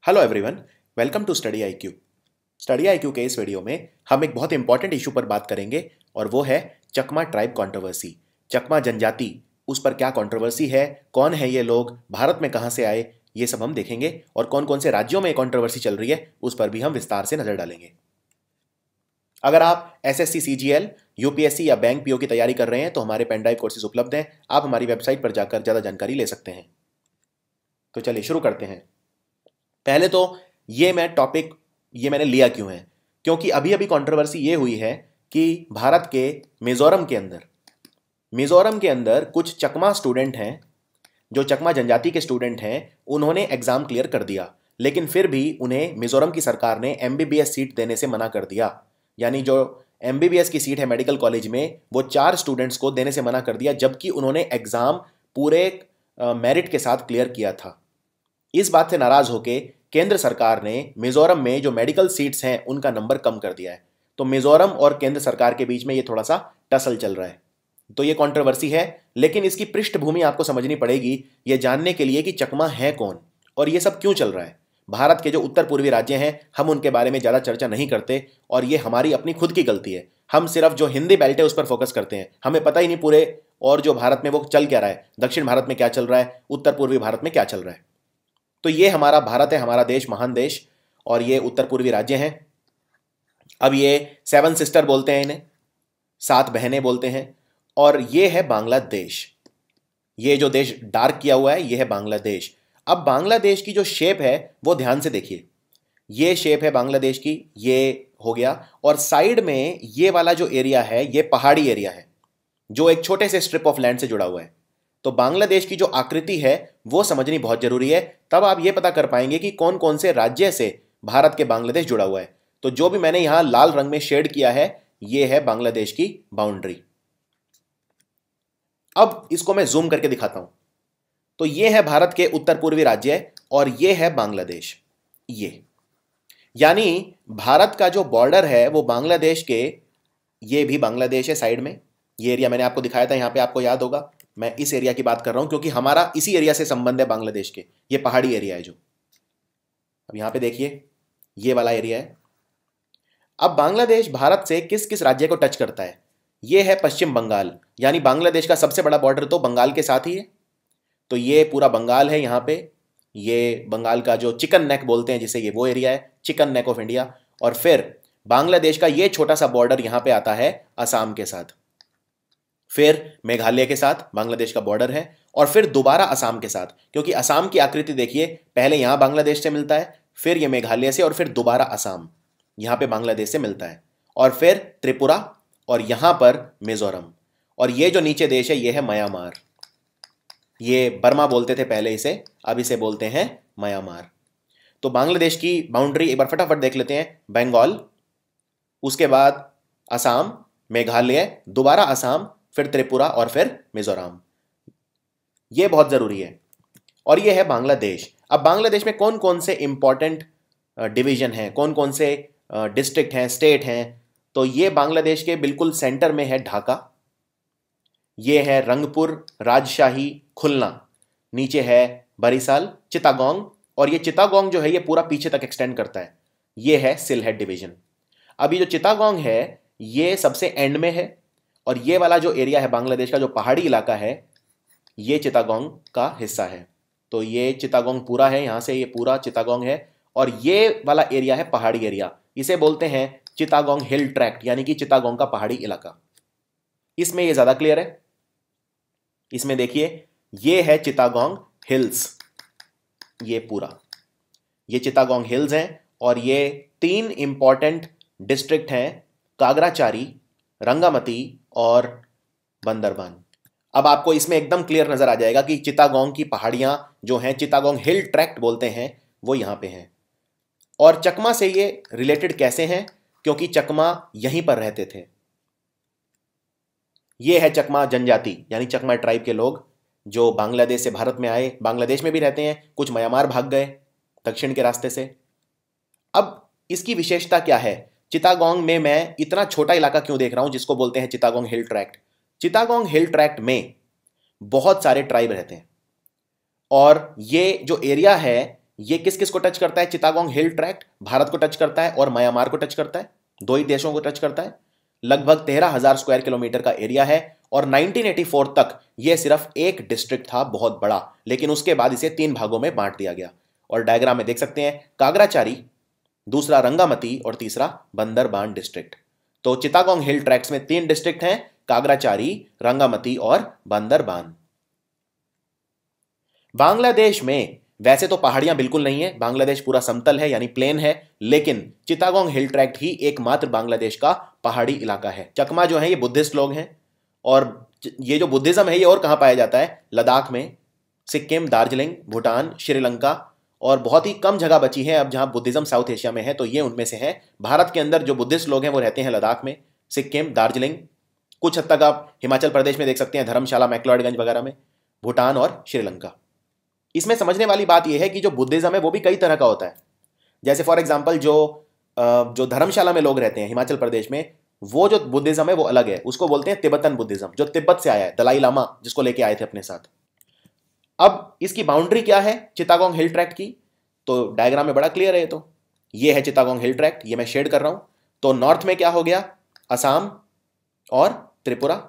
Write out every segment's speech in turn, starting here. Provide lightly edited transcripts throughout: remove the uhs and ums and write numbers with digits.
Hello everyone, welcome to study IQ. Study IQ के इस video में हम एक बहुत इंपॉर्टेंट इशू पर बात करेंगे और वो है चकमा ट्राइब कंट्रोवर्सी। चकमा जनजाति, उस पर क्या कंट्रोवर्सी है, कौन है ये लोग, भारत में कहाँ से आए, ये सब हम देखेंगे और कौन कौन से राज्यों में कंट्रोवर्सी चल रही है उस पर भी हम विस्तार से नजर डालेंगे। अगर आप एसएससी, सीजीएल, यूपीएससी या बैंक पीओ की तैयारी कर रहे हैं तो हमारे पेन ड्राइव कोर्सेज उपलब्ध हैं। आप हमारी वेबसाइट पर जाकर ज़्यादा जानकारी ले सकते हैं। तो चलिए शुरू करते हैं। पहले तो ये मैंने लिया क्यों है, क्योंकि अभी अभी कंट्रोवर्सी ये हुई है कि भारत के मिजोरम के अंदर कुछ चकमा स्टूडेंट हैं, जो चकमा जनजाति के स्टूडेंट हैं, उन्होंने एग्जाम क्लियर कर दिया, लेकिन फिर भी उन्हें मिजोरम की सरकार ने एमबीबीएस सीट देने से मना कर दिया। यानी जो एमबीबीएस की सीट है मेडिकल कॉलेज में, वो 4 स्टूडेंट्स को देने से मना कर दिया, जबकि उन्होंने एग्जाम पूरे मेरिट के साथ क्लियर किया था। इस बात से नाराज होकर केंद्र सरकार ने मिजोरम में जो मेडिकल सीट्स हैं उनका नंबर कम कर दिया है। तो मिजोरम और केंद्र सरकार के बीच में ये थोड़ा सा टसल चल रहा है। तो ये कंट्रोवर्सी है, लेकिन इसकी पृष्ठभूमि आपको समझनी पड़ेगी ये जानने के लिए कि चकमा है कौन और ये सब क्यों चल रहा है। भारत के जो उत्तर पूर्वी राज्य हैं, हम उनके बारे में ज़्यादा चर्चा नहीं करते और ये हमारी अपनी खुद की गलती है। हम सिर्फ जो हिंदी बेल्ट है उस पर फोकस करते हैं, हमें पता ही नहीं पूरे और जो भारत में वो चल क्या रहा है, दक्षिण भारत में क्या चल रहा है, उत्तर पूर्वी भारत में क्या चल रहा है। तो ये हमारा भारत है, हमारा देश, महान देश, और ये उत्तर पूर्वी राज्य हैं। अब ये 7 सिस्टर बोलते हैं, इन्हें 7 बहनें बोलते हैं। और ये है बांग्लादेश। ये जो देश डार्क किया हुआ है ये है बांग्लादेश। अब बांग्लादेश की जो शेप है वो ध्यान से देखिए, ये शेप है बांग्लादेश की, ये हो गया। और साइड में ये वाला जो एरिया है ये पहाड़ी एरिया है, जो एक छोटे से स्ट्रिप ऑफ लैंड से जुड़ा हुआ है। तो बांग्लादेश की जो आकृति है वो समझनी बहुत जरूरी है, तब आप ये पता कर पाएंगे कि कौन कौन से राज्य से भारत के बांग्लादेश जुड़ा हुआ है। तो जो भी मैंने यहां लाल रंग में शेड किया है ये है बांग्लादेश की बाउंड्री। अब इसको मैं जूम करके दिखाता हूं। तो ये है भारत के उत्तर पूर्वी राज्य और ये है बांग्लादेश। यानी भारत का जो बॉर्डर है वो बांग्लादेश के, ये भी बांग्लादेश है साइड में। ये एरिया मैंने आपको दिखाया था, यहां पे आपको याद होगा। मैं इस एरिया की बात कर रहा हूं क्योंकि हमारा इसी एरिया से संबंध है बांग्लादेश के। ये पहाड़ी एरिया है जो, अब यहां पे देखिए ये वाला एरिया है। अब बांग्लादेश भारत से किस किस राज्य को टच करता है? ये है पश्चिम बंगाल, यानी बांग्लादेश का सबसे बड़ा बॉर्डर तो बंगाल के साथ ही है। तो ये पूरा बंगाल है यहां पे। ये बंगाल का जो चिकन नेक बोलते हैं जिसे, ये वो एरिया है, चिकन नेक ऑफ इंडिया। और फिर बांग्लादेश का ये छोटा सा बॉर्डर यहां पे आता है असम के साथ, फिर मेघालय के साथ बांग्लादेश का बॉर्डर है, और फिर दोबारा असम के साथ। क्योंकि असम की आकृति देखिए, पहले यहां बांग्लादेश से मिलता है, फिर ये मेघालय से, और फिर दोबारा असम यहां पे बांग्लादेश से मिलता है, और फिर त्रिपुरा, और यहां पर मिजोरम। और ये जो नीचे देश है ये है म्यांमार। ये बर्मा बोलते थे पहले इसे, अब इसे बोलते हैं म्यांमार। तो बांग्लादेश की बाउंड्री एक बार फटाफट देख लेते हैं। बंगाल, उसके बाद असम, मेघालय, दोबारा असम, फिर त्रिपुरा, और फिर मिजोरम। ये बहुत जरूरी है। और ये है बांग्लादेश। अब बांग्लादेश में कौन कौन से इंपॉर्टेंट डिवीजन हैं, कौन कौन से डिस्ट्रिक्ट हैं, स्टेट हैं? तो ये बांग्लादेश के बिल्कुल सेंटर में है ढाका, ये है रंगपुर, राजशाही, खुलना, नीचे है बरिशाल, चिटागोंग, और ये चिटागोंग जो है ये पूरा पीछे तक एक्सटेंड करता है। ये है सिलहेट डिवीजन। अभी जो चिटागोंग है ये सबसे एंड में है, और ये वाला जो एरिया है बांग्लादेश का जो पहाड़ी इलाका है ये चिटागोंग का हिस्सा है। तो ये चिटागोंग पूरा है, यहां से ये पूरा चिटागोंग है, और ये वाला एरिया है पहाड़ी एरिया, इसे बोलते हैं चिटागोंग हिल ट्रैक्ट, यानी कि चिटागोंग का पहाड़ी इलाका। इसमें ये ज्यादा क्लियर है। इसमें देखिए ये है चिटागोंग हिल्स, ये पूरा ये चिटागोंग हिल्स हैं, और ये 3 इंपॉर्टेंट डिस्ट्रिक्ट हैं, कागराचारी, रंगामती और बंदरबान। अब आपको इसमें एकदम क्लियर नजर आ जाएगा कि चिटागोंग की पहाड़ियां जो हैं, चिटागोंग हिल ट्रैक्ट बोलते हैं, वो यहां पे हैं। और चकमा से ये रिलेटेड कैसे हैं? क्योंकि चकमा यहीं पर रहते थे। ये है चकमा जनजाति, यानी चकमा ट्राइब के लोग जो बांग्लादेश से भारत में आए, बांग्लादेश में भी रहते हैं, कुछ म्यांमार भाग गए दक्षिण के रास्ते से। अब इसकी विशेषता क्या है? चिटागोंग में मैं इतना छोटा इलाका क्यों देख रहा हूं जिसको बोलते हैं चिटागोंग हिल ट्रैक्ट? चिटागोंग हिल ट्रैक्ट में बहुत सारे ट्राइब रहते हैं, और ये जो एरिया है ये किस किस को टच करता है? चिटागोंग हिल ट्रैक्ट भारत को टच करता है और म्यांमार को टच करता है, दो ही देशों को टच करता है। लगभग 13,000 स्क्वायर किलोमीटर का एरिया है और 1984 तक यह सिर्फ एक डिस्ट्रिक्ट था, बहुत बड़ा, लेकिन उसके बाद इसे 3 भागों में बांट दिया गया। और डायग्राम में देख सकते हैं कागराचारी, दूसरा रंगामती और तीसरा बंदरबान डिस्ट्रिक्ट। तो चिटागोंग हिल ट्रैक्ट्स में 3 डिस्ट्रिक्ट हैं, कागराचारी, रंगामती और बंदरबान। बांग्लादेश में वैसे तो पहाड़ियां बिल्कुल नहीं है, बांग्लादेश पूरा समतल है यानी प्लेन है, लेकिन चिटागोंग हिल ट्रैक्ट ही एकमात्र बांग्लादेश का पहाड़ी इलाका है। चकमा जो है ये बुद्धिस्ट लोग हैं और ये जो बुद्धिज्म है ये और कहां पाया जाता है? लद्दाख में, सिक्किम, दार्जिलिंग, भूटान, श्रीलंका और बहुत ही कम जगह बची है अब जहां बुद्धिज्म साउथ एशिया में है, तो ये उनमें से है। भारत के अंदर जो बुद्धिस्ट लोग हैं वो रहते हैं लद्दाख में, सिक्किम, दार्जिलिंग, कुछ हद तक आप हिमाचल प्रदेश में देख सकते हैं, धर्मशाला, मैक्लोडगंज वगैरह में, भूटान और श्रीलंका। इसमें समझने वाली बात यह है कि जो बुद्धिज्म है वो भी कई तरह का होता है। जैसे फॉर एग्जांपल जो धर्मशाला में लोग रहते हैं हिमाचल प्रदेश में, वो जो बुद्धिज्म है वो अलग है, उसको बोलते हैं तिब्बतन बुद्धिज्म, जो तिब्बत से आया है, दलाई लामा जिसको लेके आए थे अपने साथ। अब इसकी बाउंड्री क्या है चिटागोंग हिल ट्रैक्ट की? तो डायग्राम में बड़ा क्लियर है। तो ये है चिटागोंग हिल ट्रैक्ट, ये मैं शेड कर रहा हूं। तो नॉर्थ में क्या हो गया? असम और त्रिपुरा।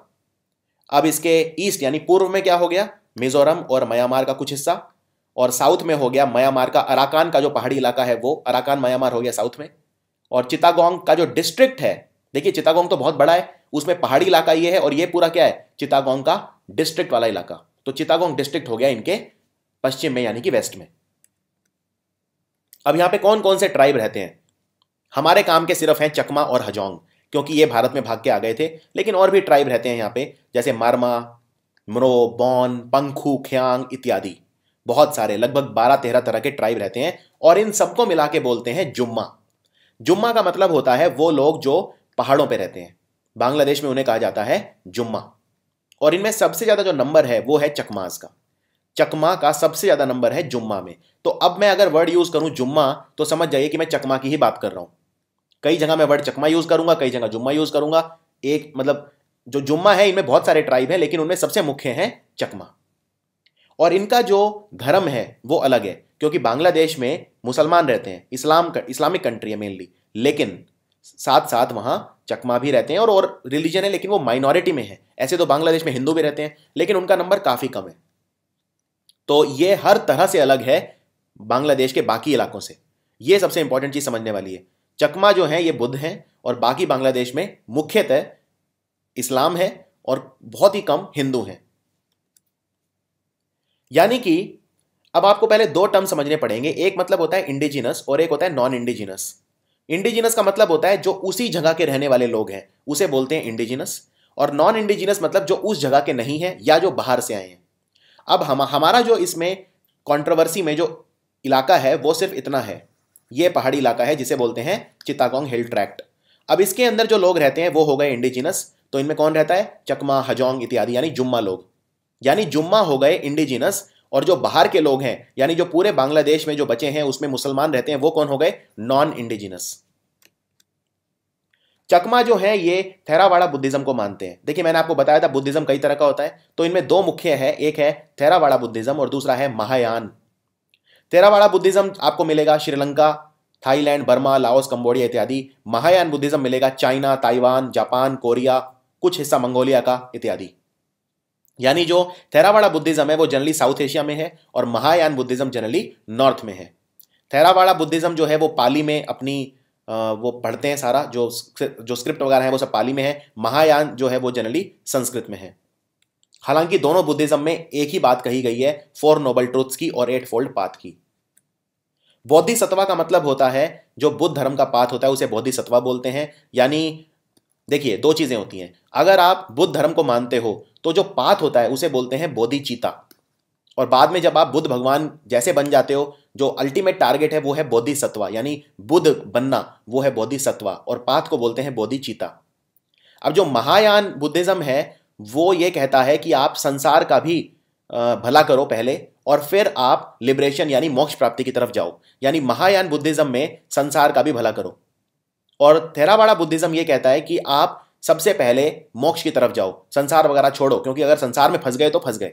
अब इसके ईस्ट यानी पूर्व में क्या हो गया? मिजोरम और म्यांमार का कुछ हिस्सा। और साउथ में हो गया म्यांमार का अराकान का जो पहाड़ी इलाका है वो, अराकान म्यांमार हो गया साउथ में। और चिटागोंग का जो डिस्ट्रिक्ट है, देखिए चिटागोंग तो बहुत बड़ा है, उसमें पहाड़ी इलाका ये है और ये पूरा क्या है? चिटागोंग का डिस्ट्रिक्ट वाला इलाका। तो चिटागोंग डिस्ट्रिक्ट हो गया इनके पश्चिम में यानी कि वेस्ट में। अब यहां पे कौन कौन से ट्राइब रहते हैं? हमारे काम के सिर्फ हैं चकमा और हजोंग, क्योंकि ये भारत में भाग के आ गए थे, लेकिन और भी ट्राइब रहते हैं यहां पे, जैसे मारमा, म्रो, बॉन, पंखू, ख्यांग इत्यादि। बहुत सारे, लगभग 12-13 तरह के ट्राइब रहते हैं और इन सबको मिला के बोलते हैं जुम्मा। जुम्मा का मतलब होता है वो लोग जो पहाड़ों पे रहते हैं, बांग्लादेश में उन्हें कहा जाता है जुम्मा। और इनमें सबसे ज्यादा जो नंबर है वो है चकमास का। चकमा का सबसे ज्यादा नंबर है जुम्मा में। तो अब मैं अगर वर्ड यूज करूं जुम्मा, तो समझ जाइए कि मैं चकमा की ही बात कर रहा हूं। कई जगह मैं वर्ड चकमा यूज करूंगा, कई जगह जुम्मा यूज करूंगा। एक मतलब जो जुम्मा है इनमें बहुत सारे ट्राइब हैं, लेकिन उनमें सबसे मुख्य है चकमा। और इनका जो धर्म है वो अलग है, क्योंकि बांग्लादेश में मुसलमान रहते हैं, इस्लामिक कंट्री है मेनली, लेकिन साथ साथ वहां चकमा भी रहते हैं और रिलीजन है, लेकिन वो माइनॉरिटी में है। ऐसे तो बांग्लादेश में हिंदू भी रहते हैं, लेकिन उनका नंबर काफी कम है। तो ये हर तरह से अलग है बांग्लादेश के बाकी इलाकों से। ये सबसे इंपॉर्टेंट चीज समझने वाली है। चकमा जो है ये बुद्ध हैं और बाकी बांग्लादेश में मुख्यतः इस्लाम है और बहुत ही कम हिंदू हैं। यानी कि अब आपको पहले 2 टर्म समझने पड़ेंगे। एक मतलब होता है इंडिजिनस और एक होता है नॉन इंडिजिनस। इंडिजिनस का मतलब होता है जो उसी जगह के रहने वाले लोग हैं, उसे बोलते हैं इंडिजिनस। और नॉन इंडिजिनस मतलब जो उस जगह के नहीं है या जो बाहर से आए हैं। अब हमारा जो इसमें कंट्रोवर्सी में जो इलाका है वो सिर्फ इतना है, ये पहाड़ी इलाका है जिसे बोलते हैं चिटागोंग हिल ट्रैक्ट। अब इसके अंदर जो लोग रहते हैं वो हो गए इंडिजिनस। तो इनमें कौन रहता है? चकमा, हजोंग इत्यादि, यानी जुम्मा लोग। यानी जुम्मा हो गए इंडिजिनस। और जो बाहर के लोग हैं, यानी जो पूरे बांग्लादेश में जो बचे हैं उसमें मुसलमान रहते हैं, वो कौन हो गए? Non indigenous. चकमा जो है ये थेरावाड़ा बुद्धिज्म को मानते हैं। देखिए मैंने आपको बताया था बुद्धिज्म कई तरह का होता है, तो इनमें 2 मुख्य है, एक है थेरावाड़ा बुद्धिज्म और दूसरा है महायान। थेरावाड़ा बुद्धिज्म आपको मिलेगा Sri Lanka, Thailand, Burma, Laos, Cambodia इत्यादि। महायान बुद्धिज्म मिलेगा चाइना, ताइवान, जापान, कोरिया, कुछ हिस्सा मंगोलिया का इत्यादि। यानी जो थेरावाड़ा बुद्धिज्म है वो जनरली साउथ एशिया में है और महायान बुद्धिज्म जनरली नॉर्थ में है। थेरावाड़ा बुद्धिज्म जो है वो पाली में अपनी वो पढ़ते हैं, सारा जो स्क्रिप्ट वगैरह है वो सब पाली में है। महायान जो है वो जनरली संस्कृत में है। हालांकि दोनों बुद्धिज्म में एक ही बात कही गई है, 4 नोबल ट्रुथ्स की और 8 फोल्ड पाथ की। बोधिसत्वा का मतलब होता है जो बुद्ध धर्म का पाथ होता है उसे बोधिसत्वा बोलते हैं। यानी देखिए 2 चीजें होती हैं, अगर आप बुद्ध धर्म को मानते हो तो जो पाथ होता है उसे बोलते हैं बोधिचीता, और बाद में जब आप बुद्ध भगवान जैसे बन जाते हो, जो अल्टीमेट टारगेट है वो है बोधिसत्वा, यानी बुद्ध बनना, वो है बोधिसत्वा, और पाथ को बोलते हैं बोधिचीता। अब जो महायान बुद्धिज्म है वो ये कहता है कि आप संसार का भी भला करो पहले और फिर आप लिबरेशन यानी मोक्ष प्राप्ति की तरफ जाओ। यानी महायान बुद्धिज्म में संसार का भी भला करो, और थेरावाड़ा बुद्धिज्म ये कहता है कि आप सबसे पहले मोक्ष की तरफ जाओ, संसार वगैरह छोड़ो, क्योंकि अगर संसार में फंस गए तो फंस गए।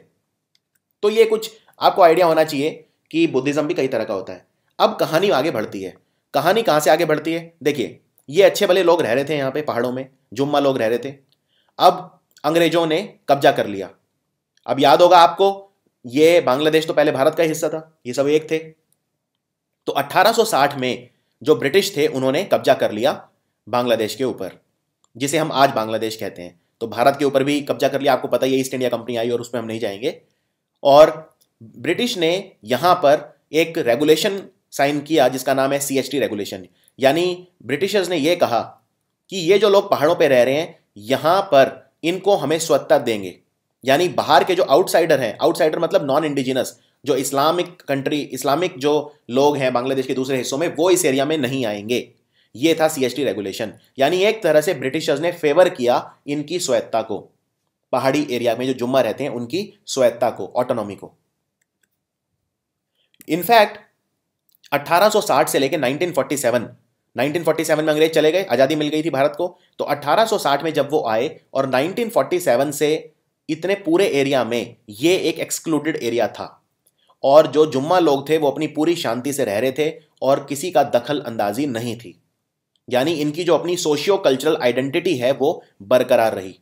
तो ये कुछ आपको आइडिया होना चाहिए कि बुद्धिज्म भी कई तरह का होता है। अब कहानी आगे बढ़ती है। कहानी कहाँ से आगे बढ़ती है? देखिए, ये अच्छे भले लोग रह रहे थे यहाँ पे पहाड़ों में, जुम्मा लोग रह रहे थे। अब अंग्रेजों ने कब्जा कर लिया। अब याद होगा आपको, ये बांग्लादेश तो पहले भारत का हिस्सा था, ये सब एक थे। तो 1860 में जो ब्रिटिश थे उन्होंने कब्जा कर लिया बांग्लादेश के ऊपर, जिसे हम आज बांग्लादेश कहते हैं। तो भारत के ऊपर भी कब्जा कर लिया, आपको पता ही है, ईस्ट इंडिया कंपनी आई और उसमें हम नहीं जाएंगे। और ब्रिटिश ने यहां पर एक रेगुलेशन साइन किया जिसका नाम है CHT रेगुलेशन। यानी ब्रिटिशर्स ने यह कहा कि ये जो लोग पहाड़ों पे रह रहे हैं यहां पर इनको हमें स्वतंत्रता देंगे। यानी बाहर के जो आउटसाइडर हैं, आउटसाइडर मतलब नॉन इंडिजिनस, जो इस्लामिक कंट्री, इस्लामिक जो लोग हैं बांग्लादेश के दूसरे हिस्सों में, वो इस एरिया में नहीं आएंगे। ये था CHT रेगुलेशन। यानी एक तरह से ब्रिटिशर्स ने फेवर किया इनकी स्वायत्ता को, पहाड़ी एरिया में जो जुम्मा रहते हैं उनकी स्वायत्ता को, ऑटोनॉमी को। इनफैक्ट 1860 से लेकर 1947 में अंग्रेज चले गए, आजादी मिल गई थी भारत को। तो 1860 में जब वो आए और 1947 से इतने पूरे एरिया में ये एक एक्सक्लूडेड एरिया था और जो जुम्मा लोग थे वो अपनी पूरी शांति से रह रहे थे और किसी का दखल अंदाजी नहीं थी। यानी इनकी जो अपनी सोशियो कल्चरल आइडेंटिटी है वो बरकरार रही।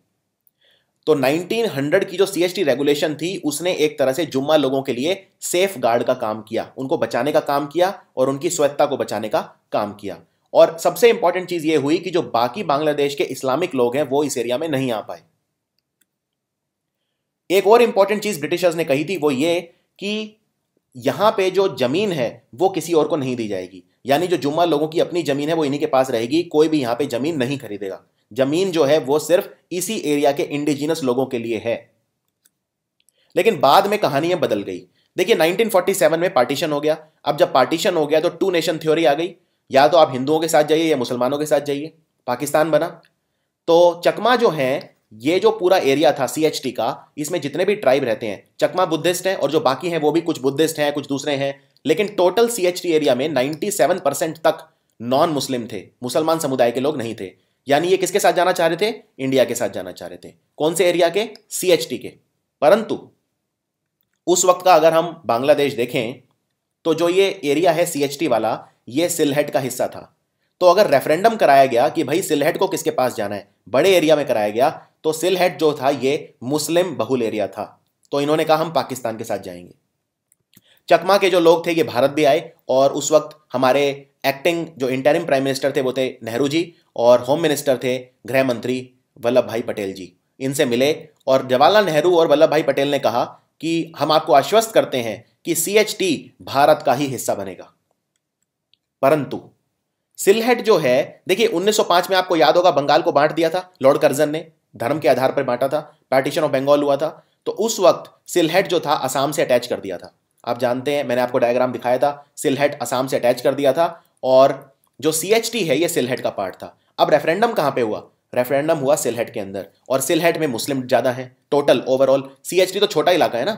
तो 1900 की जो CHT रेगुलेशन थी उसने एक तरह से जुम्मा लोगों के लिए सेफ गार्ड का काम किया, उनको बचाने का काम किया और उनकी स्वायत्ता को बचाने का काम किया। और सबसे इंपॉर्टेंट चीज ये हुई कि जो बाकी बांग्लादेश के इस्लामिक लोग हैं वो इस एरिया में नहीं आ पाए। एक और इंपॉर्टेंट चीज ब्रिटिशर्स ने कही थी वो ये कि यहां पे जो जमीन है वो किसी और को नहीं दी जाएगी। यानी जो जुम्मा लोगों की अपनी जमीन है वो इन्हीं के पास रहेगी, कोई भी यहां पे जमीन नहीं खरीदेगा। जमीन जो है वो सिर्फ इसी एरिया के इंडिजिनस लोगों के लिए है। लेकिन बाद में कहानियां बदल गई। देखिए 1947 में पार्टीशन हो गया। अब जब पार्टीशन हो गया तो 2 नेशन थ्योरी आ गई, या तो आप हिंदुओं के साथ जाइए या मुसलमानों के साथ जाइए। पाकिस्तान बना। तो चकमा जो है, ये जो पूरा एरिया था CHT का, इसमें जितने भी ट्राइब रहते हैं, चकमा बुद्धिस्ट हैं और जो बाकी हैं वो भी कुछ बुद्धिस्ट हैं, कुछ दूसरे हैं। लेकिन टोटल CHT एरिया में 97% तक नॉन मुस्लिम थे, मुसलमान समुदाय के लोग नहीं थे। यानी ये किसके साथ जाना चाह रहे थे? इंडिया के साथ जाना चाह रहे थे। कौन से एरिया के? CHT के। परंतु उस वक्त का अगर हम बांग्लादेश देखें तो जो ये एरिया है CHT वाला, ये सिलहट का हिस्सा था। तो अगर रेफरेंडम कराया गया कि भाई सिलहट को किसके पास जाना है, बड़े एरिया में कराया गया, तो सिलहट जो था ये मुस्लिम बहुल एरिया था। तो इन्होंने कहा हम पाकिस्तान के साथ जाएंगे। चकमा के जो लोग थे ये भारत भी आए और उस वक्त हमारे एक्टिंग जो इंटरिम प्राइम मिनिस्टर थे वो थे नेहरू जी और होम मिनिस्टर थे गृह मंत्री वल्लभ भाई पटेल जी। इनसे मिले और जवाहरलाल नेहरू और वल्लभ भाई पटेल ने कहा कि हम आपको आश्वस्त करते हैं कि CHT भारत का ही हिस्सा बनेगा। परंतु सिलहट जो है, देखिए 1905 में आपको याद होगा बंगाल को बांट दिया था लॉर्ड कर्जन ने, धर्म के आधार पर बांटा था, पार्टीशन ऑफ बंगाल हुआ था। तो उस वक्त सिलहट जो था असम से अटैच कर दिया था। आप जानते हैं, मैंने आपको डायग्राम दिखाया था, सिलहट असम से अटैच कर दिया था और जो CHT है ये सिलहट का पार्ट था। अब रेफरेंडम कहां पे हुआ? रेफरेंडम हुआ सिलहट के अंदर और सिलहट में मुस्लिम ज्यादा है टोटल ओवरऑल। CHT तो छोटा इलाका है ना,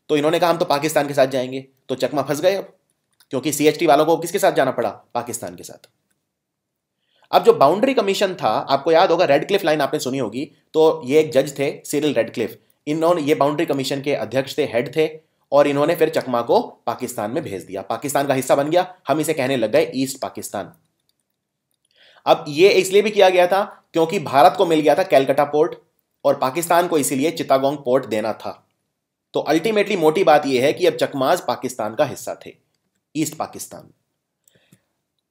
तो इन्होंने कहा हम तो पाकिस्तान के साथ जाएंगे। तो चकमा फंस गए अब, क्योंकि CHT वालों को किसके साथ जाना पड़ा? पाकिस्तान के साथ। अब जो बाउंड्री कमीशन था, आपको याद होगा रेडक्लिफ लाइन आपने सुनी होगी, तो ये एक जज थे सिरिल रेडक्लिफ। इन्होंने, ये बाउंड्री कमीशन के अध्यक्ष थे, हेड थे, और इन्होंने फिर चकमा को पाकिस्तान में भेज दिया। पाकिस्तान का हिस्सा बन गया, हम इसे कहने लग गए ईस्ट पाकिस्तान। अब ये इसलिए भी किया गया था क्योंकि भारत को मिल गया था कैलकाटा पोर्ट और पाकिस्तान को इसीलिए चिटागोंग पोर्ट देना था। तो अल्टीमेटली मोटी बात यह है कि अब चकमाज पाकिस्तान का हिस्सा थे, ईस्ट पाकिस्तान।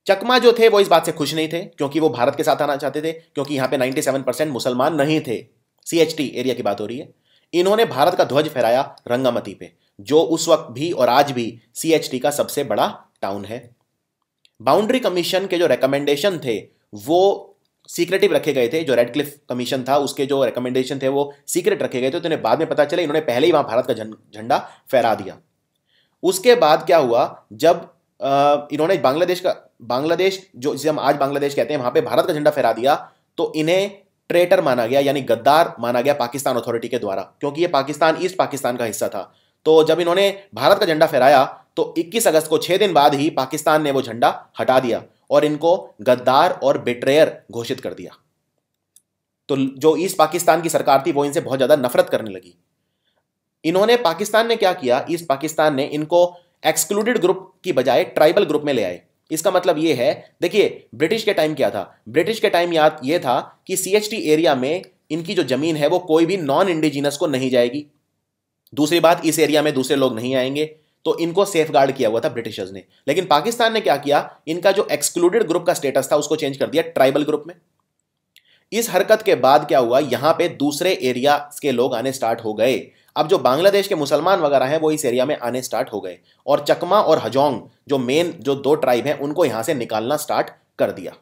चकमा जो थे वो इस बात से खुश नहीं थे क्योंकि वो भारत के साथ आना चाहते थे, क्योंकि यहां पे 97% मुसलमान नहीं थे। CHT एरिया की बात हो रही है। इन्होंने भारत का ध्वज फहराया रंगामती पे, जो उस वक्त भी और आज भी CHT का सबसे बड़ा टाउन है। बाउंड्री कमीशन के जो रिकमेंडेशन थे वो सीक्रेटिव रखे गए थे। जो रेडक्लिफ कमीशन था उसके जो रिकमेंडेशन थे वो सीक्रेट रखे गए थे। तो इन्हें बाद में पता चला, इन्होंने पहले ही वहां भारत का झंडा फहरा दिया। उसके बाद क्या हुआ, जब इन्होंने बांग्लादेश जो जिसे हम आज बांग्लादेश कहते हैं वहां पे भारत का झंडा फहरा दिया, तो इन्हें ट्रेटर माना गया, यानी गद्दार माना गया पाकिस्तान अथॉरिटी के द्वारा, क्योंकि ये पाकिस्तान ईस्ट पाकिस्तान का हिस्सा था। तो जब इन्होंने भारत का झंडा फहराया तो 21 अगस्त को 6 दिन बाद ही पाकिस्तान ने वो झंडा हटा दिया और इनको गद्दार और बिट्रेयर घोषित कर दिया। तो जो ईस्ट पाकिस्तान की सरकार थी वो इनसे बहुत ज्यादा नफरत करने लगी। इन्होंने, पाकिस्तान ने क्या किया, ईस्ट पाकिस्तान ने इनको एक्सक्लूडेड ग्रुप की बजाय ट्राइबल ग्रुप में ले आए। इसका मतलब ये है, देखिए ब्रिटिश के टाइम क्या था, ब्रिटिश के टाइम याद ये था कि सीएचटी एरिया में इनकी जो जमीन है वो कोई भी नॉन इंडिजिनस को नहीं जाएगी। दूसरी बात, इस एरिया में दूसरे लोग नहीं आएंगे, तो इनको सेफ गार्ड किया हुआ था ब्रिटिशर्स ने। लेकिन पाकिस्तान ने क्या किया, इनका जो एक्सक्लूडेड ग्रुप का स्टेटस था उसको चेंज कर दिया ट्राइबल ग्रुप में। इस हरकत के बाद क्या हुआ, यहां पे दूसरे एरिया के लोग आने स्टार्ट हो गए। अब जो बांग्लादेश के मुसलमान वगैरह हैं वो इस एरिया में आने स्टार्ट हो गए, और चकमा और हजोंग जो मेन जो दो ट्राइब हैं उनको यहां से निकालना स्टार्ट कर दिया।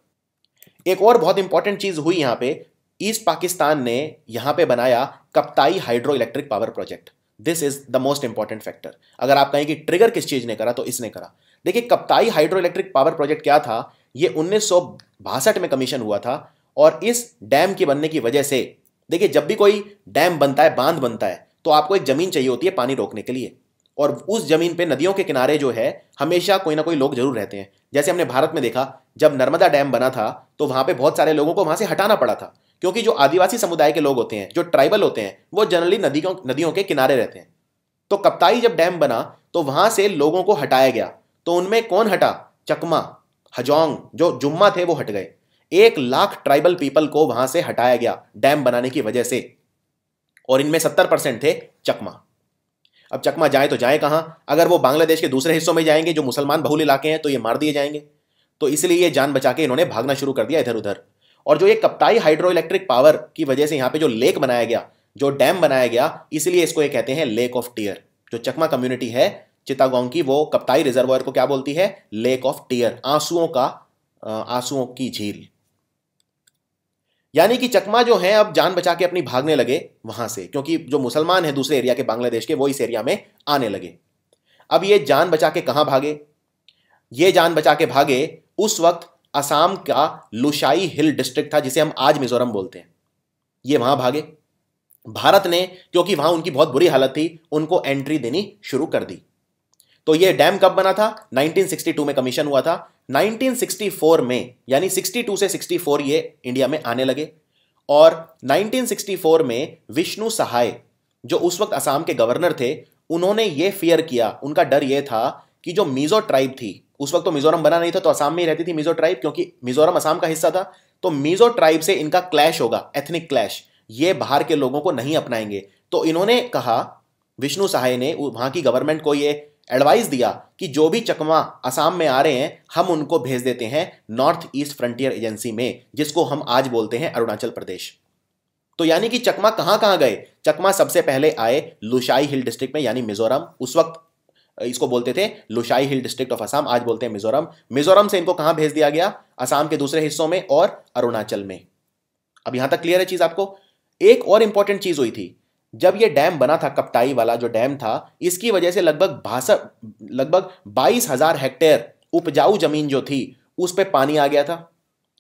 एक और बहुत इंपॉर्टेंट चीज हुई यहां पे, ईस्ट पाकिस्तान ने यहां पे बनाया Kaptai hydro electric power project. This is the most important factor. अगर आप कहें कि ट्रिगर किस चीज ने करा, तो इसने करा। देखिए Kaptai hydro electric power project क्या था, यह 1962 में कमीशन हुआ था, और इस डैम के बनने की वजह से, देखिए जब भी कोई डैम बनता है, बांध बनता है, तो आपको एक जमीन चाहिए होती है पानी रोकने के लिए, और उस जमीन पे नदियों के किनारे जो है हमेशा कोई ना कोई लोग जरूर रहते हैं। जैसे हमने भारत में देखा, जब नर्मदा डैम बना था तो वहां पे बहुत सारे लोगों को वहां से हटाना पड़ा था, क्योंकि जो आदिवासी समुदाय के लोग होते हैं, जो ट्राइबल होते हैं, वो जनरली नदियों के किनारे रहते हैं। तो कप्ताई जब डैम बना तो वहां से लोगों को हटाया गया। तो उनमें कौन हटा, चकमा, हजोंग, जो जुम्मा थे वो हट गए। 1 लाख ट्राइबल पीपल को वहां से हटाया गया डैम बनाने की वजह से, और इनमें 70% थे चकमा। अब चकमा जाए तो जाए कहां, अगर वो बांग्लादेश के दूसरे हिस्सों में जाएंगे जो मुसलमान बहुल इलाके हैं तो ये मार दिए जाएंगे। तो इसलिए ये जान बचा के इन्होंने भागना शुरू कर दिया इधर उधर। और जो ये कप्ताई हाइड्रो इलेक्ट्रिक पावर की वजह से यहाँ पे जो लेक बनाया गया, जो डैम बनाया गया, इसलिए इसको ये कहते हैं लेक ऑफ टीयर। जो चकमा कम्युनिटी है चिटागोंग की, वो कप्ताई रिजर्वायर को क्या बोलती है, लेक ऑफ टीयर, आंसुओं की झील। यानी कि चकमा जो है अब जान बचा के अपनी भागने लगे वहां से, क्योंकि जो मुसलमान हैं दूसरे एरिया के बांग्लादेश के, वो इस एरिया में आने लगे। अब ये जान बचा के कहां भागे, ये जान बचा के भागे उस वक्त असम का लुशाई हिल डिस्ट्रिक्ट था, जिसे हम आज मिजोरम बोलते हैं, ये वहां भागे। भारत ने, क्योंकि वहां उनकी बहुत बुरी हालत थी, उनको एंट्री देनी शुरू कर दी। तो ये डैम कब बना था, 1962 में कमीशन हुआ था। 1964 में, यानी 62 से 64 ये इंडिया में आने लगे, और 1964 में विष्णु सहाय जो उस वक्त असम के गवर्नर थे, उन्होंने ये फियर किया, उनका डर ये था कि जो मिजो ट्राइब थी, उस वक्त तो मिजोरम बना नहीं था, तो असम में ही रहती थी मिजो ट्राइब, क्योंकि मिजोरम असम का हिस्सा था। तो मिजो ट्राइब से इनका क्लैश होगा, एथनिक क्लैश, ये बाहर के लोगों को नहीं अपनाएंगे। तो इन्होंने कहा, विष्णु सहाय ने वहां की गवर्नमेंट को ये एडवाइस दिया कि जो भी चकमा असम में आ रहे हैं, हम उनको भेज देते हैं नॉर्थ ईस्ट फ्रंटियर एजेंसी में, जिसको हम आज बोलते हैं अरुणाचल प्रदेश। तो यानी कि चकमा कहां कहां गए, चकमा सबसे पहले आए लुशाई हिल डिस्ट्रिक्ट में, यानी मिजोरम। उस वक्त इसको बोलते थे लुशाई हिल डिस्ट्रिक्ट ऑफ असम, आज बोलते हैं मिजोरम। मिजोरम से इनको कहां भेज दिया गया, असम के दूसरे हिस्सों में और अरुणाचल में। अब यहां तक क्लियर है चीज आपको। एक और इंपॉर्टेंट चीज हुई थी, जब ये डैम बना था, कप्ताई वाला जो डैम था, इसकी वजह से लगभग 22,000 हेक्टेयर उपजाऊ जमीन जो थी उस पर पानी आ गया था।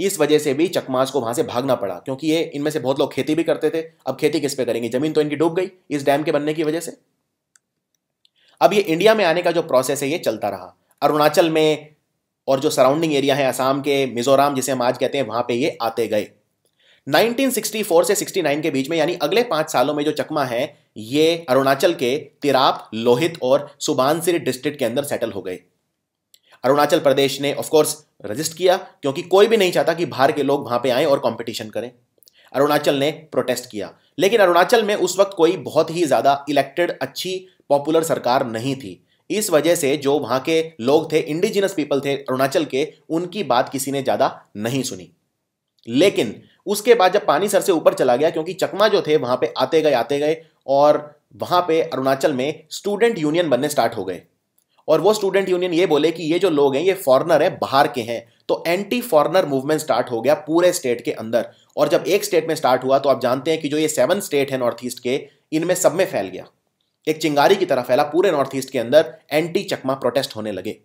इस वजह से भी चकमास को वहां से भागना पड़ा, क्योंकि ये इनमें से बहुत लोग खेती भी करते थे। अब खेती किस पे करेंगे, जमीन तो इनकी डूब गई इस डैम के बनने की वजह से। अब ये इंडिया में आने का जो प्रोसेस है ये चलता रहा, अरुणाचल में और जो सराउंडिंग एरिया है असम के, मिजोरम जिसे हम आज कहते हैं, वहां पे ये आते गए। 1964 से 69 के बीच में, यानी अगले 5 सालों में जो चकमा है, ये अरुणाचल के तिराप, लोहित और सुबानसिरी डिस्ट्रिक्ट के अंदर सेटल हो गए। अरुणाचल प्रदेश ने ऑफ कोर्स रजिस्ट किया, क्योंकि कोई भी नहीं चाहता कि बाहर के लोग वहां पे आएं और कंपटीशन करें। अरुणाचल ने प्रोटेस्ट किया, लेकिन अरुणाचल में उस वक्त कोई बहुत ही ज्यादा इलेक्टेड अच्छी पॉपुलर सरकार नहीं थी। इस वजह से जो वहां के लोग थे, इंडिजिनस पीपल थे अरुणाचल के, उनकी बात किसी ने ज्यादा नहीं सुनी। लेकिन उसके बाद जब पानी सर से ऊपर चला गया, क्योंकि चकमा जो थे वहां पे आते गए, और वहां पे अरुणाचल में स्टूडेंट यूनियन बनने स्टार्ट हो गए। और वो स्टूडेंट यूनियन ये बोले कि ये जो लोग हैं ये फॉरेनर है, बाहर के हैं। तो एंटी फॉरेनर मूवमेंट स्टार्ट हो गया पूरे स्टेट के अंदर। और जब एक स्टेट में स्टार्ट हुआ, तो आप जानते हैं कि जो ये 7 स्टेट है नॉर्थ ईस्ट के, इनमें सब में फैल गया, एक चिंगारी की तरह फैला पूरे नॉर्थ ईस्ट के अंदर। एंटी चकमा प्रोटेस्ट होने लगे।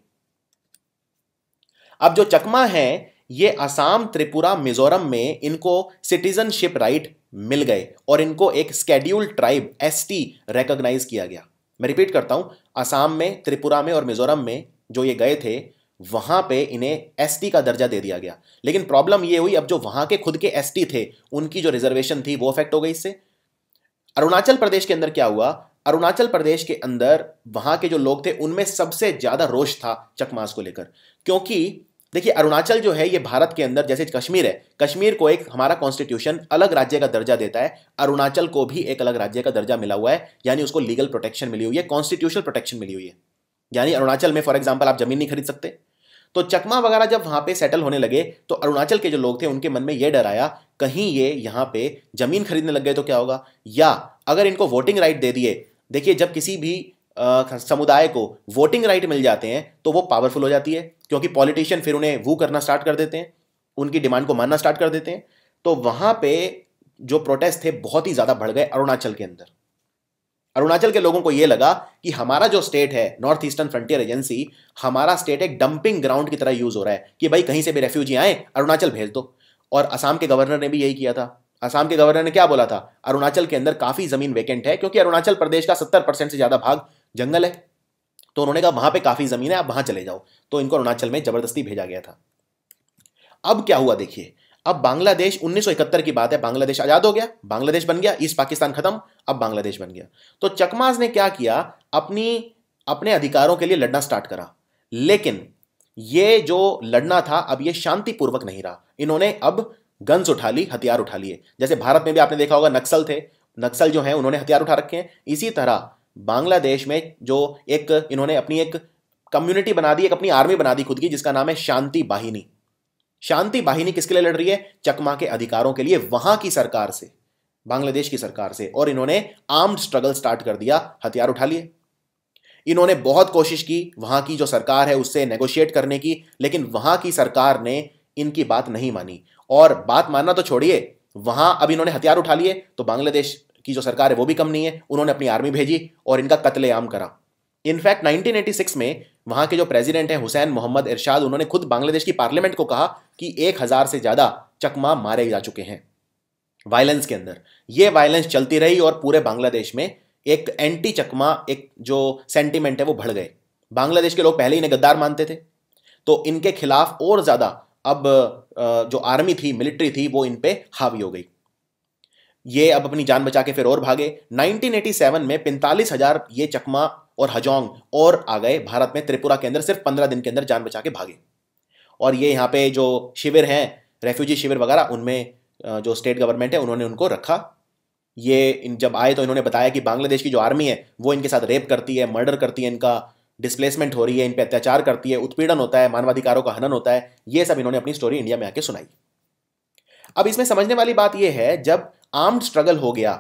अब जो चकमा है, ये असम, त्रिपुरा, मिजोरम में इनको सिटीजनशिप राइट मिल गए, और इनको एक स्केड्यूल्ड ट्राइब एसटी रिकॉग्नाइज किया गया। मैं रिपीट करता हूं, असम में, त्रिपुरा में और मिजोरम में जो ये गए थे, वहां पे इन्हें एसटी का दर्जा दे दिया गया। लेकिन प्रॉब्लम ये हुई, अब जो वहां के खुद के एसटी थे, उनकी जो रिजर्वेशन थी वो अफेक्ट हो गई इससे। अरुणाचल प्रदेश के अंदर क्या हुआ, अरुणाचल प्रदेश के अंदर वहां के जो लोग थे उनमें सबसे ज्यादा रोष था चकमास को लेकर, क्योंकि देखिए अरुणाचल जो है ये भारत के अंदर जैसे कश्मीर है, कश्मीर को एक हमारा कॉन्स्टिट्यूशन अलग राज्य का दर्जा देता है, अरुणाचल को भी एक अलग राज्य का दर्जा मिला हुआ है, यानी उसको लीगल प्रोटेक्शन मिली हुई है, कॉन्स्टिट्यूशनल प्रोटेक्शन मिली हुई है। यानी अरुणाचल में फॉर एग्जाम्पल आप जमीन नहीं खरीद सकते। तो चकमा वगैरह जब वहां पे सेटल होने लगे तो अरुणाचल के जो लोग थे उनके मन में यह डर आया कहीं ये यहां पे जमीन खरीदने लग गए तो क्या होगा, या अगर इनको वोटिंग राइट दे दिए। देखिए जब किसी भी समुदाय को वोटिंग राइट मिल जाते हैं तो वो पावरफुल हो जाती है, क्योंकि पॉलिटिशियन फिर उन्हें वू करना स्टार्ट कर देते हैं, उनकी डिमांड को मानना स्टार्ट कर देते हैं। तो वहां पे जो प्रोटेस्ट थे बहुत ही ज्यादा बढ़ गए अरुणाचल के अंदर। अरुणाचल के लोगों को यह लगा कि हमारा जो स्टेट है नॉर्थ ईस्टर्न फ्रंटियर एजेंसी, हमारा स्टेट एक डंपिंग ग्राउंड की तरह यूज हो रहा है कि भाई कहीं से भी रेफ्यूजी आए अरुणाचल भेज दो। और असम के गवर्नर ने भी यही किया था। असम के गवर्नर ने क्या बोला था, अरुणाचल के अंदर काफी जमीन वेकेंट है, क्योंकि अरुणाचल प्रदेश का 70% से ज्यादा भाग जंगल है, तो उन्होंने कहा वहां पे काफी जमीन है, आप वहां चले जाओ। तो इनको अरुणाचल में जबरदस्ती भेजा गया था। अब क्या हुआ देखिए, अब बांग्लादेश 1971 की बात है, बांग्लादेश आजाद हो गया, बांग्लादेश बन गया, ईस्ट पाकिस्तान खत्म, अब बांग्लादेश बन गया। तो चकमास ने क्या किया, अपने अधिकारों के लिए लड़ना स्टार्ट करा। लेकिन ये जो लड़ना था अब ये शांतिपूर्वक नहीं रहा, इन्होंने अब गन्स उठा ली, हथियार उठा लिए। जैसे भारत में भी आपने देखा होगा नक्सल थे, नक्सल जो हैं उन्होंने हथियार उठा रखे हैं। इसी तरह बांग्लादेश में जो इन्होंने अपनी एक कम्युनिटी बना दी, एक अपनी आर्मी बना दी खुद की, जिसका नाम है शांति बाहिनी। शांति बाहिनी किसके लिए लड़ रही है, चकमा के अधिकारों के लिए, वहां की सरकार से, बांग्लादेश की सरकार से। और इन्होंने आर्म्ड स्ट्रगल स्टार्ट कर दिया, हथियार उठा लिए। इन्होंने बहुत कोशिश की वहां की जो सरकार है उससे नेगोशिएट करने की, लेकिन वहां की सरकार ने इनकी बात नहीं मानी। और बात मानना तो छोड़िए, वहां अब इन्होंने हथियार उठा लिए तो बांग्लादेश की जो सरकार है वो भी कम नहीं है, उन्होंने अपनी आर्मी भेजी और इनका कत्लेआम करा। इनफैक्ट 1986 में वहां के जो प्रेसिडेंट हैं हुसैन मोहम्मद इरशाद, उन्होंने खुद बांग्लादेश की पार्लियामेंट को कहा कि 1000 से ज्यादा चकमा मारे जा चुके हैं वायलेंस के अंदर। ये वायलेंस चलती रही और पूरे बांग्लादेश में एक एंटी चकमा एक जो सेंटिमेंट है वो बढ़ गए। बांग्लादेश के लोग पहले ही इन्हें गद्दार मानते थे, तो इनके खिलाफ और ज्यादा अब जो आर्मी थी, मिलिट्री थी, वो इन पे हावी हो गई। ये अब अपनी जान बचा के फिर और भागे। 1987 में 45,000 ये चकमा और हजोंग और आ गए भारत में, त्रिपुरा के अंदर, सिर्फ 15 दिन के अंदर जान बचा के भागे। और ये यहाँ पे जो शिविर हैं, रेफ्यूजी शिविर वगैरह, उनमें जो स्टेट गवर्नमेंट है उन्होंने उनको रखा। ये जब आए तो इन्होंने बताया कि बांग्लादेश की जो आर्मी है वो इनके साथ रेप करती है, मर्डर करती है, इनका डिस्प्लेसमेंट हो रही है, इन पे अत्याचार करती है, उत्पीड़न होता है, मानवाधिकारों का हनन होता है। ये सब इन्होंने अपनी स्टोरी इंडिया में आके सुनाई। अब इसमें समझने वाली बात यह है, जब आर्म्ड स्ट्रगल हो गया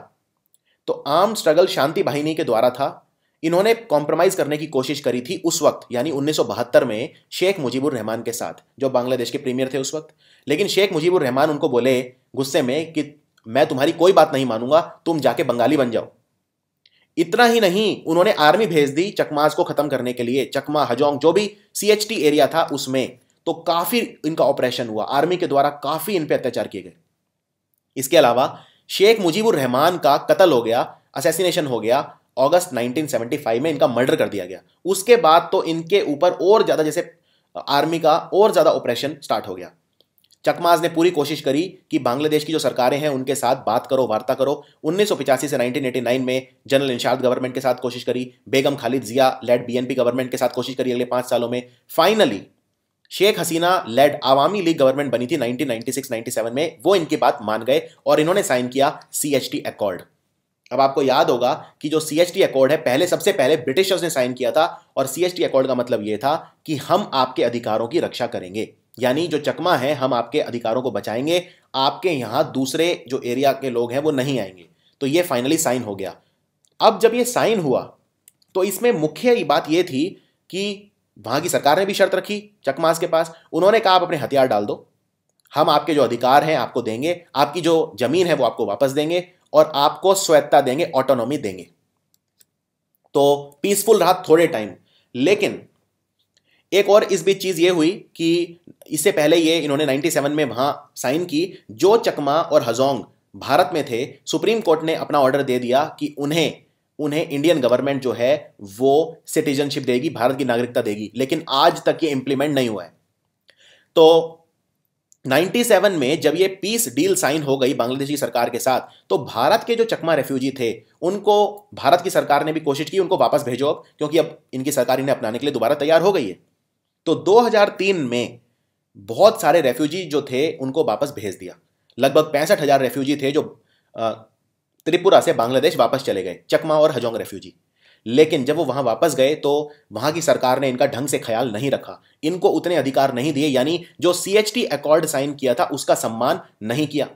तो आर्म्ड स्ट्रगल शांति बाहिनी के द्वारा था। इन्होंने कॉम्प्रोमाइज करने की कोशिश करी थी उस वक्त, यानी 1972 में शेख मुजीबुर रहमान के साथ, जो बांग्लादेश के प्रीमियर थे उस वक्त। लेकिन शेख मुजीबुर रहमान उनको बोले गुस्से में कि मैं तुम्हारी कोई बात नहीं मानूंगा, तुम जाके बंगाली बन जाओ। इतना ही नहीं, उन्होंने आर्मी भेज दी चकमास को खत्म करने के लिए। चकमा, हजोंग, जो भी CHT एरिया था उसमें तो काफी इनका ऑपरेशन हुआ, आर्मी के द्वारा काफी इन पे अत्याचार किए गए। इसके अलावा शेख मुजीबुर रहमान का कत्ल हो गया, असैसिनेशन हो गया, अगस्त 1975 में इनका मर्डर कर दिया गया। उसके बाद तो इनके ऊपर और ज्यादा, जैसे आर्मी का और ज्यादा ऑपरेशन स्टार्ट हो गया। चकमास ने पूरी कोशिश करी कि बांग्लादेश की जो सरकारें हैं उनके साथ बात करो, वार्ता करो। 1985 से 1989 में जनरल इंशाद गवर्नमेंट के साथ कोशिश करी, बेगम खालिद जिया लेड BNP गवर्नमेंट के साथ कोशिश करी अगले 5 सालों में। Finally Sheikh Hasina lead Awami league government बनी थी 1996-97 में, वो इनकी बात मान गए और इन्होंने साइन किया CHT अकॉर्ड। अब आपको याद होगा कि जो CHT अकॉर्ड है, सबसे पहले ब्रिटिशर्स ने साइन किया था, और CHT अकॉर्ड का मतलब यह था कि हम आपके अधिकारों की रक्षा करेंगे, यानी जो चकमा है हम आपके अधिकारों को बचाएंगे, आपके यहां दूसरे जो एरिया के लोग हैं वो नहीं आएंगे। तो ये फाइनली साइन हो गया। अब जब ये साइन हुआ तो इसमें मुख्य बात यह थी कि वहां की सरकार ने भी शर्त रखी चकमास के पास। उन्होंने कहा आप अपने हथियार डाल दो, हम आपके जो अधिकार हैं आपको देंगे, आपकी जो जमीन है वो आपको वापस देंगे और आपको स्वायत्ता देंगे, ऑटोनॉमी देंगे। तो पीसफुल रहा थोड़े टाइम, लेकिन एक और इस बीच चीज ये हुई कि इससे पहले ये इन्होंने 97 में वहां साइन की, जो चकमा और हजोंग भारत में थे, सुप्रीम कोर्ट ने अपना ऑर्डर दे दिया कि उन्हें इंडियन गवर्नमेंट जो है वो सिटीजनशिप देगी, भारत की नागरिकता देगी। लेकिन आज तक ये इंप्लीमेंट नहीं हुआ है। तो 97 में जब ये पीस डील साइन हो गई बांग्लादेश की सरकार के साथ, तो भारत के जो चकमा रेफ्यूजी थे उनको भारत की सरकार ने भी कोशिश की उनको वापस भेजो अब, क्योंकि अब इनकी सरकार इन्हें अपनाने के लिए दोबारा तैयार हो गई है। तो 2003 में बहुत सारे रेफ्यूजी जो थे उनको वापस भेज दिया। लगभग 65,000 रेफ्यूजी थे जो त्रिपुरा से बांग्लादेश वापस चले गए, चकमा और हजोंग रेफ्यूजी। लेकिन जब वो वहां वापस गए तो वहां की सरकार ने इनका ढंग से ख्याल नहीं रखा, इनको उतने अधिकार नहीं दिए, यानी जो CHT अकॉर्ड साइन किया था उसका सम्मान नहीं किया।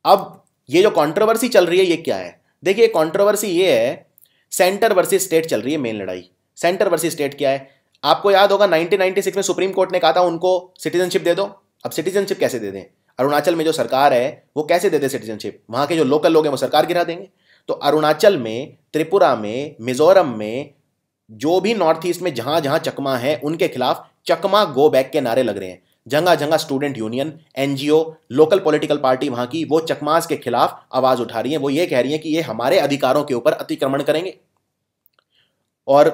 अब ये जो कंट्रोवर्सी चल रही है ये क्या है? देखिए कंट्रोवर्सी ये है, सेंटर वर्सेस स्टेट चल रही है मेन लड़ाई। सेंटर वर्सेस स्टेट क्या है? आपको याद होगा 1996 में सुप्रीम कोर्ट ने कहा था उनको सिटीजनशिप दे दो। अब सिटीजनशिप कैसे दे दें? अरुणाचल में जो सरकार है वो कैसे दे दे सिटीजनशिप? वहां के जो लोकल लोग हैं वो सरकार गिरा देंगे। तो अरुणाचल में, त्रिपुरा में, मिजोरम में, जो भी नॉर्थ ईस्ट में जहां जहां चकमा है उनके खिलाफ चकमा गो बैक के नारे लग रहे हैं। जगह जगह student union, NGO, local political party वहां की वो चकमास के खिलाफ आवाज उठा रही है। वो ये कह रही है कि ये हमारे अधिकारों के ऊपर अतिक्रमण करेंगे। और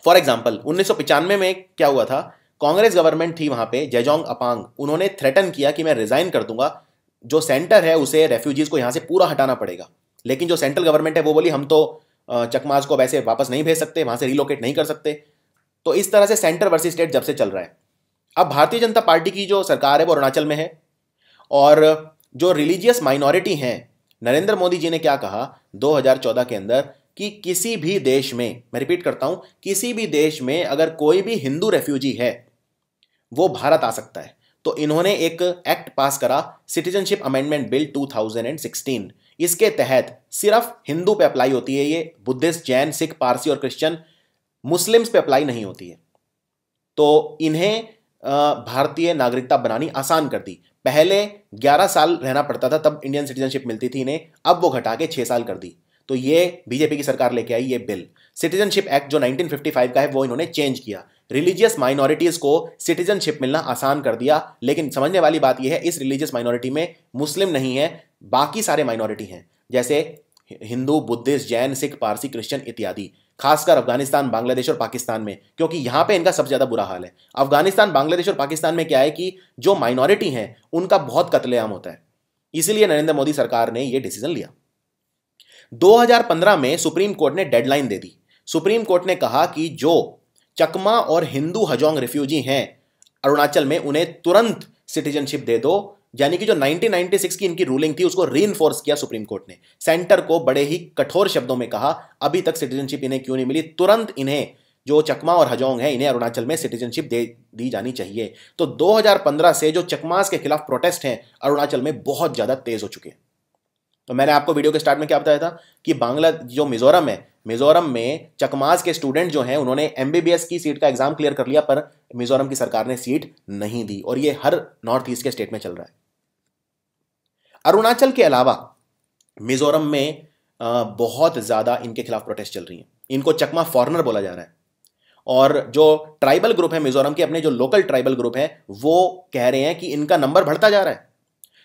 फॉर एग्जाम्पल 1995 में क्या हुआ था, कांग्रेस गवर्नमेंट थी वहां पे, जेजोंग अपांग, उन्होंने थ्रेटन किया कि मैं रिजाइन कर दूंगा, जो सेंटर है उसे रेफ्यूजीज को यहां से पूरा हटाना पड़ेगा। लेकिन जो सेंट्रल गवर्नमेंट है वो बोली हम तो चकमास को वैसे वापस नहीं भेज सकते, वहां से रिलोकेट नहीं कर सकते। तो इस तरह से सेंटर वर्सेस स्टेट जब से चल रहा है। अब भारतीय जनता पार्टी की जो सरकार है वो अरुणाचल में है, और जो रिलीजियस माइनॉरिटी हैं, नरेंद्र मोदी जी ने क्या कहा 2014 के अंदर कि किसी भी देश में, मैं रिपीट करता हूं, किसी भी देश में अगर कोई भी हिंदू रेफ्यूजी है वो भारत आ सकता है। तो इन्होंने एक एक्ट पास करा, सिटीजनशिप अमेंडमेंट बिल 2016। इसके तहत सिर्फ हिंदू पे अप्लाई होती है ये, बुद्धिस्ट, जैन, सिख, पारसी और क्रिश्चियन, मुस्लिम्स पे अप्लाई नहीं होती है। तो इन्हें भारतीय नागरिकता बनानी आसान कर दी। पहले 11 साल रहना पड़ता था तब इंडियन सिटीजनशिप मिलती थी इन्हें, अब वो घटा के 6 साल कर दी। तो ये बीजेपी की सरकार लेके आई ये बिल। सिटीजनशिप एक्ट जो 1955 का है वो इन्होंने चेंज किया, रिलीजियस माइनॉरिटीज को सिटीजनशिप मिलना आसान कर दिया। लेकिन समझने वाली बात यह है, इस रिलीजियस माइनॉरिटी में मुस्लिम नहीं है, बाकी सारे माइनॉरिटी हैं, जैसे हिंदू, बुद्धिस्ट, जैन, सिख, पारसी, क्रिश्चियन इत्यादि। खासकर अफगानिस्तान, बांग्लादेश और पाकिस्तान में, क्योंकि यहां पे इनका सबसे ज्यादा बुरा हाल है। अफगानिस्तान, बांग्लादेश और पाकिस्तान में क्या है कि जो माइनॉरिटी हैं उनका बहुत कत्लेआम होता है। इसलिए नरेंद्र मोदी सरकार ने यह डिसीजन लिया। 2015 में सुप्रीम कोर्ट ने डेडलाइन दे दी। सुप्रीम कोर्ट ने कहा कि जो चकमा और हिंदू हजोंग रिफ्यूजी हैं अरुणाचल में, उन्हें तुरंत सिटीजनशिप दे दो। यानी कि जो 1996 की इनकी रूलिंग थी उसको रीइंफोर्स किया सुप्रीम कोर्ट ने। सेंटर को बड़े ही कठोर शब्दों में कहा अभी तक सिटीजनशिप इन्हें क्यों नहीं मिली, तुरंत इन्हें, जो चकमा और हजोंग है, इन्हें अरुणाचल में सिटीजनशिप दे दी जानी चाहिए। तो 2015 से जो चकमास के खिलाफ प्रोटेस्ट हैं अरुणाचल में बहुत ज्यादा तेज हो चुके हैं। तो मैंने आपको वीडियो के स्टार्ट में क्या बताया था कि जो मिजोरम है, मिजोरम में चकमास के स्टूडेंट जो हैं उन्होंने MBBS की सीट का एग्जाम क्लियर कर लिया, पर मिजोरम की सरकार ने सीट नहीं दी, और ये हर नॉर्थ ईस्ट के स्टेट में चल रहा है। अरुणाचल के अलावा मिजोरम में बहुत ज्यादा इनके खिलाफ प्रोटेस्ट चल रही हैं। इनको चकमा फॉरेनर बोला जा रहा है, और जो ट्राइबल ग्रुप है मिजोरम के, अपने जो लोकल ट्राइबल ग्रुप है, वो कह रहे हैं कि इनका नंबर बढ़ता जा रहा है।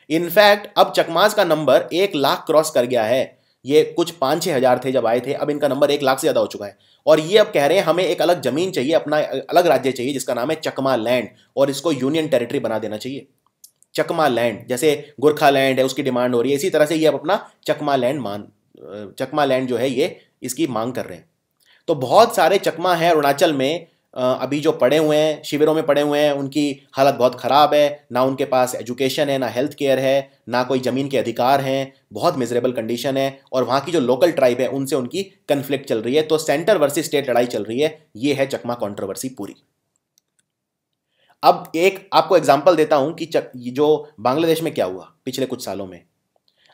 इनफैक्ट अब चकमास का नंबर 1 लाख क्रॉस कर गया है। ये कुछ 5-6 हजार थे जब आए थे, अब इनका नंबर 1 लाख से ज्यादा हो चुका है। और ये अब कह रहे हैं हमें एक अलग जमीन चाहिए, अपना अलग राज्य चाहिए जिसका नाम है चकमा लैंड, और इसको यूनियन टेरिटरी बना देना चाहिए। चकमा लैंड, जैसे गोरखा लैंड है उसकी डिमांड हो रही है, इसी तरह से ये अब अपना चकमा लैंड जो है ये इसकी मांग कर रहे हैं। तो बहुत सारे चकमा हैं अरुणाचल में अभी जो पड़े हुए हैं, शिविरों में पड़े हुए हैं, उनकी हालत बहुत ख़राब है। ना उनके पास एजुकेशन है, ना हेल्थ केयर है, ना कोई ज़मीन के अधिकार हैं, बहुत मिजरेबल कंडीशन है। और वहाँ की जो लोकल ट्राइब है उनसे उनकी कन्फ्लिक्ट चल रही है। तो सेंटर वर्सेस स्टेट लड़ाई चल रही है। ये है चकमा कंट्रोवर्सी पूरी। अब एक आपको एग्जाम्पल देता हूँ कि जो बांग्लादेश में क्या हुआ पिछले कुछ सालों में।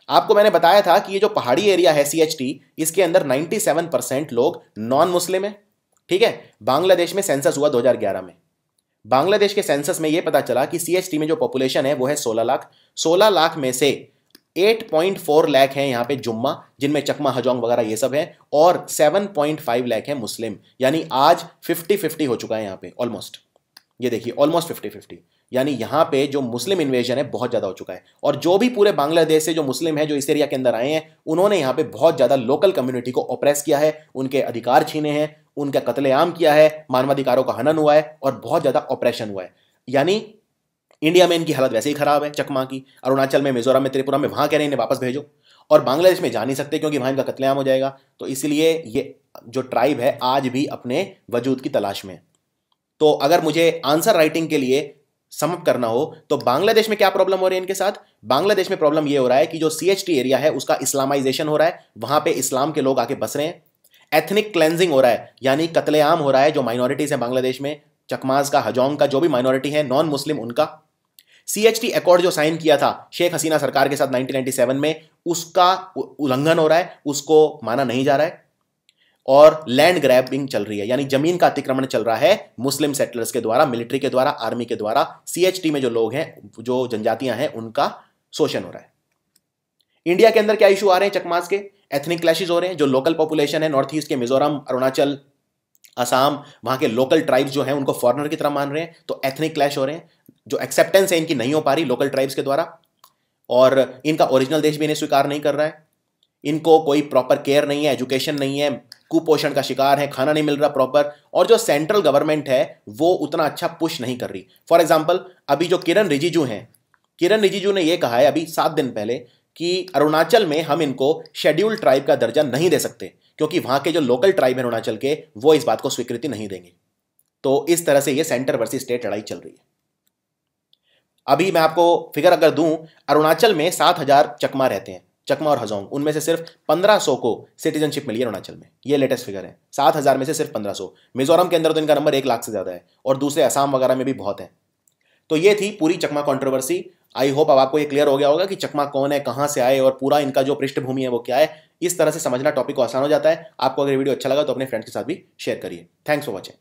आपको मैंने बताया था कि ये जो पहाड़ी एरिया है CHT, इसके अंदर 97% लोग नॉन मुस्लिम है। ठीक है, बांग्लादेश में सेंसस हुआ 2011 में। बांग्लादेश के सेंसस में यह पता चला कि CHT में जो पॉपुलेशन है वो है 16 लाख। 16 लाख में से 8.4 लाख हैं यहाँ पे जुम्मा, जिनमें चकमा, हजोंग वगैरह ये सब है, और 7.5 लाख है मुस्लिम। यानी आज 50-50 हो चुका है यहाँ पे ऑलमोस्ट। ये देखिए ऑलमोस्ट 50-50, यानी यहाँ पे जो मुस्लिम इन्वेजन है बहुत ज़्यादा हो चुका है। और जो भी पूरे बांग्लादेश से जो मुस्लिम है जो इस एरिया के अंदर आए हैं, उन्होंने यहाँ पे बहुत ज़्यादा लोकल कम्युनिटी को ऑप्रेस किया है, उनके अधिकार छीने हैं, उनका कत्लेआम किया है, मानवाधिकारों का हनन हुआ है और बहुत ज़्यादा ऑपरेशन हुआ है। यानी इंडिया में इनकी हालत वैसे ही खराब है, चकमा की, अरुणाचल में, मिजोरम में, त्रिपुरा में, वहां कह रहे हैं इन्हें वापस भेजो, और बांग्लादेश में जा नहीं सकते क्योंकि वहां इनका कत्लेआम हो जाएगा। तो इसलिए ये जो ट्राइब है आज भी अपने वजूद की तलाश में है। तो अगर मुझे आंसर राइटिंग के लिए समअप करना हो तो बांग्लादेश में क्या प्रॉब्लम हो रही है इनके साथ? बांग्लादेश में प्रॉब्लम ये हो रहा है कि जो सीएचटी एरिया है उसका इस्लामाइजेशन हो रहा है, वहां पे इस्लाम के लोग आके बस रहे हैं। एथनिक क्लेंजिंग हो रहा है, यानी कत्लेआम हो रहा है जो माइनॉरिटीज हैं बांग्लादेश में, चकमाज का, हजोंग का, जो भी माइनॉरिटी है नॉन मुस्लिम, उनका। सीएचटी अकॉर्ड जो साइन किया था शेख हसीना सरकार के साथ 1997 में, उसका उल्लंघन हो रहा है, उसको माना नहीं जा रहा है। और लैंड ग्रैबिंग चल रही है, यानी जमीन का अतिक्रमण चल रहा है मुस्लिम सेटलर्स के द्वारा, मिलिट्री के द्वारा, आर्मी के द्वारा। सीएचटी में जो लोग हैं, जो जनजातियां हैं, उनका शोषण हो रहा है। इंडिया के अंदर क्या इशू आ रहे हैं? चकमास के एथनिक क्लैशेस हो रहे हैं। जो लोकल पॉपुलेशन है नॉर्थ ईस्ट के, मिजोरम, अरुणाचल, असम, वहां के लोकल ट्राइब्स जो हैं उनको फॉरेनर की तरह मान रहे हैं, तो एथनिक क्लैश हो रहे हैं। जो एक्सेप्टेंस है इनकी नहीं हो पा रही लोकल ट्राइब्स के द्वारा, और इनका ओरिजिनल देश भी इन्हें स्वीकार नहीं कर रहा है। इनको कोई प्रॉपर केयर नहीं है, एजुकेशन नहीं है, कुपोषण का शिकार है, खाना नहीं मिल रहा प्रॉपर, और जो सेंट्रल गवर्नमेंट है वो उतना अच्छा पुश नहीं कर रही। फॉर एग्जांपल अभी जो किरण रिजिजू हैं, किरण रिजिजू ने ये कहा है अभी 7 दिन पहले कि अरुणाचल में हम इनको शेड्यूल्ड ट्राइब का दर्जा नहीं दे सकते क्योंकि वहां के जो लोकल ट्राइब है अरुणाचल के, वो इस बात को स्वीकृति नहीं देंगे। तो इस तरह से ये सेंटर वर्सेस स्टेट लड़ाई चल रही है। अभी मैं आपको फिगर अगर दूं, अरुणाचल में 7,000 चकमा रहते हैं, चकमा और हजोंग, उनमें से सिर्फ 1500 को सिटीजनशिप मिली है अरुणाचल में। ये लेटेस्ट फिगर है, 7,000 में से सिर्फ 1500। मिजोरम के अंदर तो इनका नंबर 1 लाख से ज्यादा है, और दूसरे असम वगैरह में भी बहुत है। तो ये थी पूरी चकमा कंट्रोवर्सी। आई होप अब आपको ये क्लियर हो गया होगा कि चकमा कौन है, कहां से आए, और पूरा इनका जो पृष्ठभूमि है वो क्या है। इस तरह से समझना टॉपिक को आसान हो जाता है। आपको अगर वीडियो अच्छा लगा तो अपने फ्रेंड्स के साथ भी शेयर करिए। Thanks for watching.